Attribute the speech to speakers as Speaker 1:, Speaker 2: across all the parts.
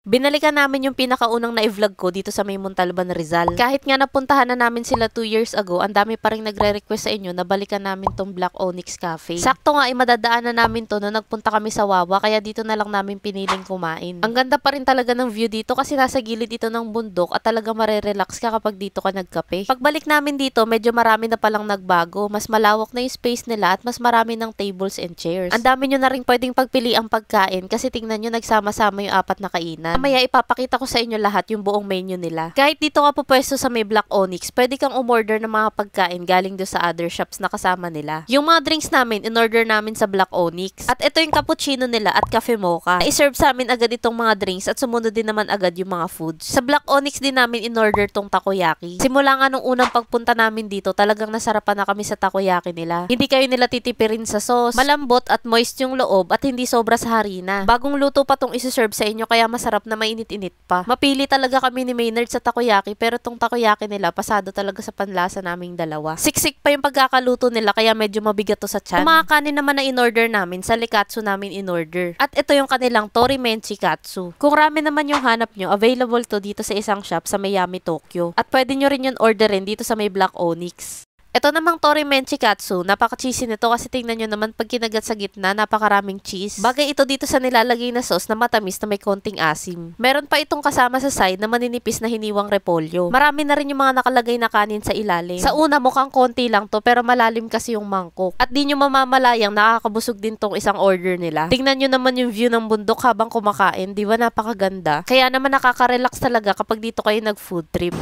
Speaker 1: Binalikan namin yung pinakaunang na-vlog ko dito sa may Montalban, Rizal. Kahit nga napuntahan na namin sila 2 years ago, ang dami pa rin nagre-request sa inyo na balikan namin tong Black Onyx Cafe. Sakto nga ay madadaanan namin to nung nagpunta kami sa Wawa, kaya dito na lang namin piniling kumain. Ang ganda pa rin talaga ng view dito kasi nasa gilid ito ng bundok at talaga marerelax ka kapag dito ka nagkape. Pagbalik namin dito, medyo marami na palang nagbago. Mas malawak na yung space nila at mas marami ng tables and chairs. Ang dami nyo na rin pwedeng pagpili ang pagkain kasi tingnan nyo nagsama-sama yung 4 na kainan. Mamaya ipapakita ko sa inyo lahat yung buong menu nila. Kahit dito ka pupwesto sa may Black Onyx, pwede kang umorder ng mga pagkain galing do sa other shops na kasama nila. Yung mga drinks namin, in-order namin sa Black Onyx. At ito yung cappuccino nila at cafe mocha. I-serve sa amin agad itong mga drinks at sumunod din naman agad yung mga foods. Sa Black Onyx din namin in-order tong takoyaki. Simula nga nung unang pagpunta namin dito, talagang nasarapan na kami sa takoyaki nila. Hindi kayo nila titipirin sa sauce. Malambot at moist yung loob at hindi sobra sa harina. Bagong luto pa tong isi-serve sa inyo kaya masarap na mainit-init pa. Mapili talaga kami ni Maynard sa takoyaki pero tong takoyaki nila pasado talaga sa panlasa naming dalawa. Siksik pa yung pagkakaluto nila kaya medyo mabigat to sa tiyan. Yung mga kanin naman na in-order namin, sa Likatsu namin in-order. At ito yung kanilang Torimenchi Katsu. Kung ramen naman yung hanap nyo, available to dito sa isang shop sa Miami, Tokyo. At pwede nyo rin yun orderin dito sa may Black Onyx. Ito namang Torimenchi Katsu, napaka-cheesy nito kasi tingnan nyo naman pag kinagat sa gitna, napakaraming cheese. Bagay ito dito sa nilalagay na sauce na matamis na may konting asim. Meron pa itong kasama sa side na maninipis na hiniwang repolyo. Marami na rin yung mga nakalagay na kanin sa ilalim. Sa una mukhang konti lang to pero malalim kasi yung mangkok. At di nyo mamamalayang nakakabusog din tong isang order nila. Tingnan nyo naman yung view ng bundok habang kumakain, di ba napakaganda? Kaya naman nakaka-relax talaga kapag dito kayo nag-food trip.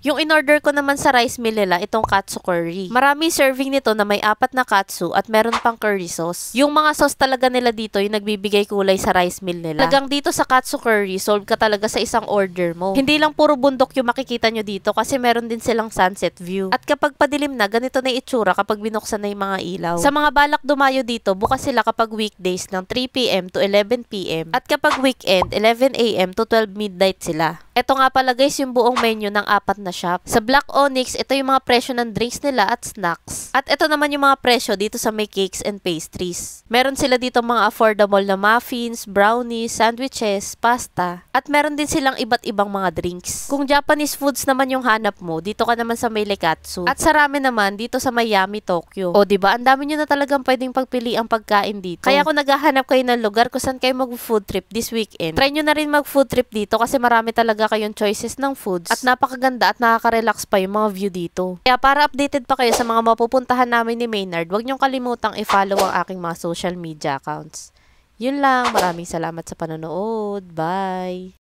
Speaker 1: Yung in-order ko naman sa rice mill nila, itong katsu curry. Maraming serving nito na may 4 na katsu at meron pang curry sauce. Yung mga sauce talaga nila dito yung nagbibigay kulay sa rice mill nila. Talagang dito sa katsu curry, solve ka talaga sa isang order mo. Hindi lang puro bundok yung makikita nyo dito kasi meron din silang sunset view. At kapag padilim na, ganito na yung itsura kapag binuksan na yung mga ilaw. Sa mga balak dumayo dito, bukas sila kapag weekdays ng 3 p.m. to 11 p.m. At kapag weekend, 11 a.m. to 12 midnight sila. Ito nga pala guys yung buong menu ng 4 na shop. Sa Black Onyx, ito yung mga presyo ng drinks nila at snacks. At ito naman yung mga presyo dito sa may cakes and pastries. Meron sila dito mga affordable na muffins, brownies, sandwiches, pasta. At meron din silang iba't ibang mga drinks. Kung Japanese foods naman yung hanap mo, dito ka naman sa may Likatsu. At sa ramen naman, dito sa Miami, Tokyo. O diba, ang dami nyo na talagang pwedeng pagpili ang pagkain dito. Kaya kung naghahanap kayo ng lugar kung saan kayo mag-food trip this weekend, try nyo na rin mag-food trip dito kasi marami talaga kayong choices ng foods at napakaganda at nakaka-relax pa yung mga view dito. Kaya para updated pa kayo sa mga mapupuntahan namin ni Maynard, huwag niyong kalimutang i-follow ang aking mga social media accounts. Yun lang, maraming salamat sa panonood. Bye!